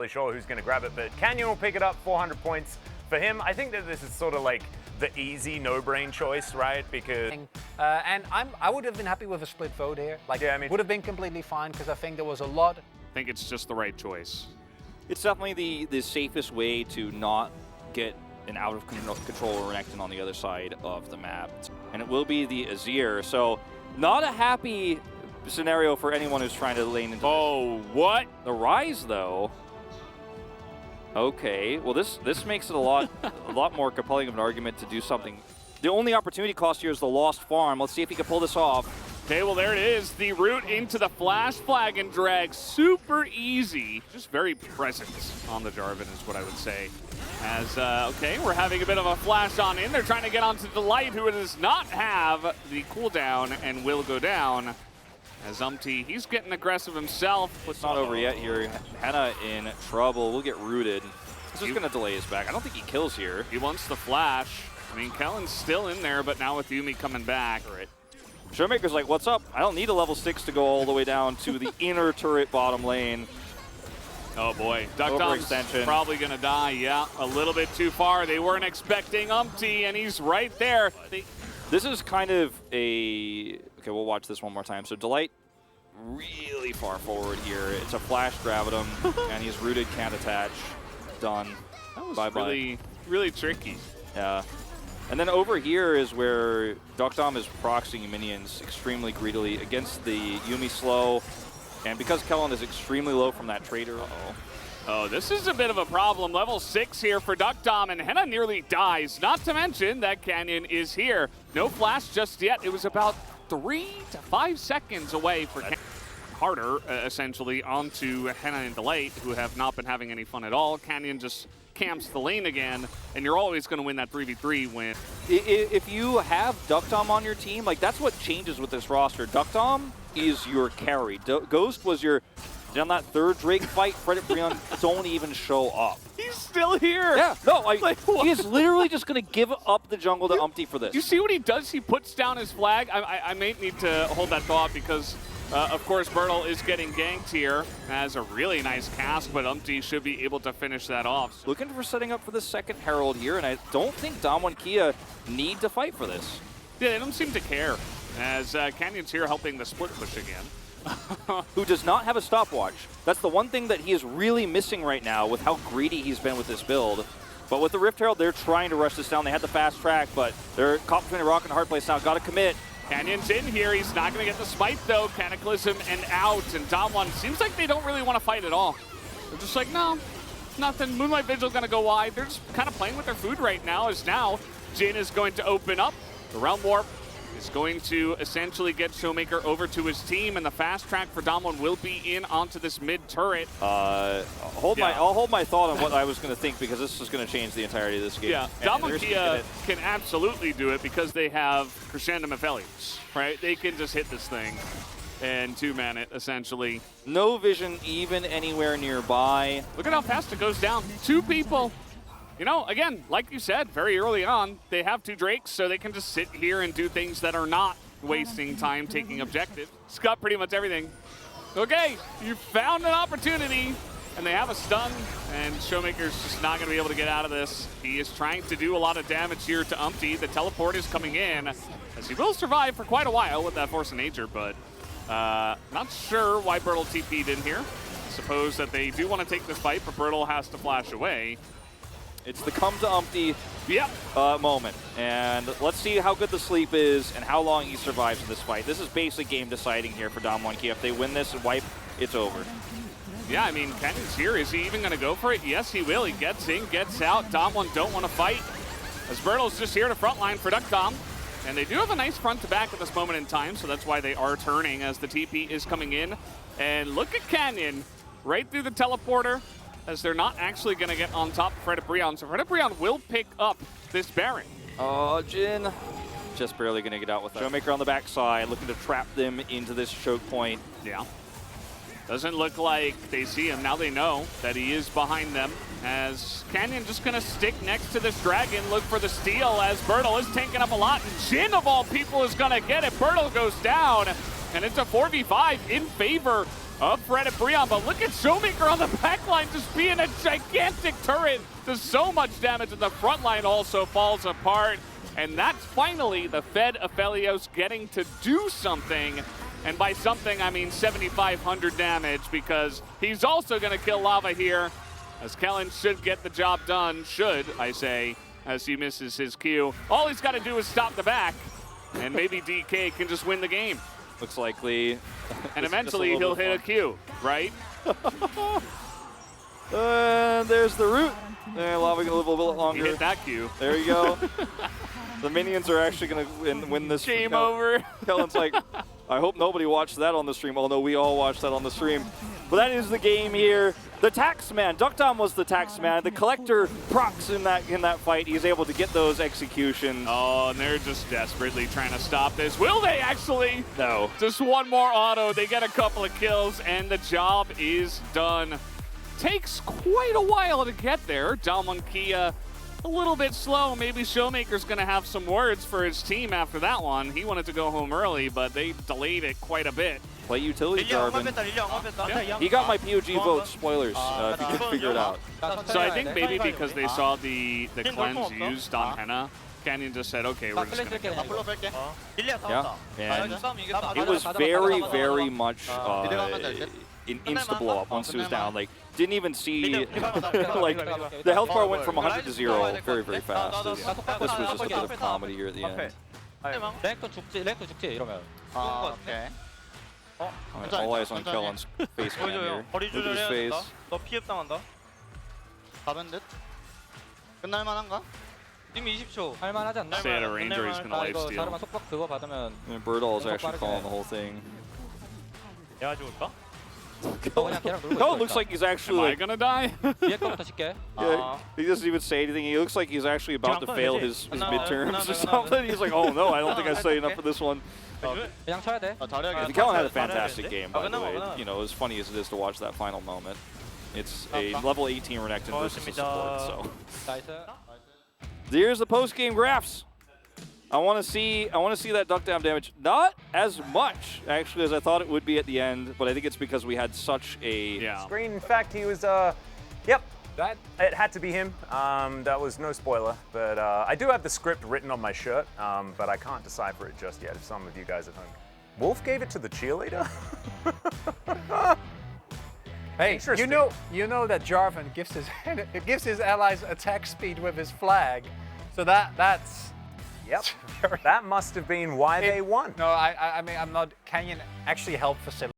Really sure who's going to grab it, but Canyon will pick it up, 400 points for him. I think that this is sort of like the easy no-brain choice, right? Because and I would have been happy with a split vote here. Like, yeah, would have been completely fine because I think there was a lot. I think it's just the right choice. It's definitely the safest way to not get an out of control Renekton on the other side of the map, and it will be the Azir. So not a happy scenario for anyone who's trying to lane into. Oh, what? The Rise though. Okay, well this makes it a lot more compelling of an argument to do something. The only opportunity cost here is the lost farm. Let's see if he can pull this off. Okay, well there it is. The route into the flash flag and drag, super easy. Just very present on the Jarvan is what I would say. As, okay, we're having a bit of a flash on in. They're trying to get onto Delight, who does not have the cooldown and will go down. As he's getting aggressive himself. It's not over yet here. Henna in trouble. We'll get rooted. This is going to delay his back. I don't think he kills here. He wants the flash. I mean, Kellen's still in there, but now with Yuumi coming back. Right. Showmaker's like, what's up? I don't need a level 6 to go all the way down to the inner turret bottom lane. Oh boy, Duckdom's probably going to die. Yeah, a little bit too far. They weren't expecting and he's right there. This is kind of a... Okay, we'll watch this one more time. So Delight really far forward here. It's a flash grab at him, and he's rooted, can't attach. Done. That was really tricky. Yeah. And then over here is where Duckdom is proxying minions extremely greedily against the Yuumi slow. And because Kellin is extremely low from that trader, Oh, this is a bit of a problem. Level 6 here for Duckdom, and Henna nearly dies. Not to mention that Canyon is here. No flash just yet. It was about 3 to 5 seconds away for harder, essentially, onto Henna and Delight, who have not been having any fun at all. Canyon just camps the lane again, and you're always going to win that 3v3 win. If you have Duckdom on your team, like that's what changes with this roster. Duckdom is your carry. Ghost was your... On that third Drake fight, Frederick Breon don't even show up. He's still here. Yeah, no, he is literally just going to give up the jungle to Umpty for this. You see what he does? He puts down his flag. I may need to hold that thought because, of course, Burdol is getting ganked here. Has a really nice cast, but Umpty should be able to finish that off. Looking for setting up for the second Herald here, and I don't think Damwon Kia need to fight for this. Yeah, they don't seem to care, as Canyon's here helping the split push again. Who does not have a stopwatch. That's the one thing that he is really missing right now with how greedy he's been with this build. But with the Rift Herald, they're trying to rush this down. They had the fast track, but they're caught between a rock and a hard place now. Got to commit. Canyon's in here. He's not going to get the smite, though. Cataclysm and out. And Damwon seems like they don't really want to fight at all. They're just like, no, nothing. Moonlight Vigil going to go wide. They're just kind of playing with their food right now, as now Jin is going to open up. The Realm Warp is going to essentially get Showmaker over to his team, and the fast track for Damwon will be in onto this mid turret. I'll hold my thought on what I was going to think because this is going to change the entirety of this game. Yeah, Damwon Kia can absolutely do it because they have Crescendo Mephelius, right? They can just hit this thing and two-man it, essentially. No vision even anywhere nearby. Look at how fast it goes down. 2 people. You know, again, like you said, very early on, they have 2 Drakes, so they can just sit here and do things that are not wasting time taking objective. It's got pretty much everything. Okay, you found an opportunity, and they have a stun, and Showmaker's just not going to be able to get out of this. He is trying to do a lot of damage here to Umpty. The teleport is coming in, as he will survive for quite a while with that Force of Nature, but not sure why Burdol TP'd in here. Suppose that they do want to take this fight, but Burdol has to flash away. It's the come to Umpty moment. And let's see how good the sleep is and how long he survives in this fight. This is basically game deciding here for Damwon Kia. If they win this and wipe, it's over. Yeah, I mean, Canyon's here. Is he even going to go for it? Yes, he will. He gets in, gets out. Damwon don't want to fight, as Burdol's just here to frontline for Duckdom. And they do have a nice front to back at this moment in time, so that's why they are turning as the TP is coming in. And look at Canyon right through the teleporter, as they're not actually going to get on top of Frederick Breon. So Frederick Breon will pick up this Baron. Oh, Jin just barely going to get out with that. Showmaker on the backside, looking to trap them into this choke point. Yeah. Doesn't look like they see him. Now they know that he is behind them, as Canyon just going to stick next to this dragon, look for the steal, as Burdol is tanking up a lot. And Jin, of all people, is going to get it. Burdol goes down, and it's a 4v5 in favor Up Fred at Breon, but look at Showmaker on the back line just being a gigantic turret. Does so much damage, and the front line also falls apart. And that's finally the Fed Aphelios getting to do something. And by something, I mean 7,500 damage, because he's also going to kill Lava here, as Kellin should get the job done, should, I say, as he misses his Q. All he's got to do is stop the back, and maybe DK can just win the game. Looks likely. And eventually he'll hit a Q, right? And there's the root. Lava a little bit longer. He hit that Q. There you go. The minions are actually going to win this. Game over. Kellen's like, I hope nobody watched that on the stream, although we all watched that on the stream. But that is the game here. The Taxman, Duckdown was the Taxman. The Collector procs in that fight. He's able to get those executions. Oh, and they're just desperately trying to stop this. Will they actually? No. Just one more auto. They get a couple of kills, and the job is done. Takes quite a while to get there. Dalmon Kia a little bit slow. Maybe Showmaker's going to have some words for his team after that one. He wanted to go home early, but they delayed it quite a bit. Play utility, Jarvan. He got my POG vote, spoilers, if you can figure it out. So I think maybe because they saw the cleanse used on Henna, Canyon just said, okay, we're just going to Yeah, and it was very, very much an insta blow up once it was down. Like, didn't even see, like, the health bar went from 100 to 0 very, very fast. This was just a bit of comedy here at the end. 랭크 죽지 이러면. 오케이. All eyes on Kellen's face cam here. Look at his face. 너 피해 당한다. 가면 듯. 끝날 만한가? 이미 20초. 할만하지 않나? say at a ranger he's going to 나 이거 lifesteal. 자르만 속박 그거 받으면 And Burdol is actually calling the whole thing. 내가 죽을까? 그냥 걔랑 놀고 Kellin 있어. looks like he's Am actually I like, going to die? 뒤에 거부터 칠게. yeah, he doesn't even say anything. He looks like he's actually about to fail his midterms or something. He's like, oh no, I don't think I say enough for this one. 그냥 쳐야 돼. 잘해야겠다. Kellin had a fantastic game, by the way. You know, as funny as it is to watch that final moment. It's a level 18 Renekton versus a support, so. 나이스. Here's the post-game graphs. I want to see that duck down damage. Not as much, actually, as I thought it would be at the end, but I think it's because we had such a screen. In fact, he was, yep, it had to be him. That was no spoiler, but I do have the script written on my shirt, but I can't decipher it just yet if some of you guys at home. Wolf gave it to the cheerleader? Hey, you know that Jarvan gives his allies attack speed with his flag, so that's. Yep, that must have been why they won. No, I mean I'm not. Canyon actually helped facilitate.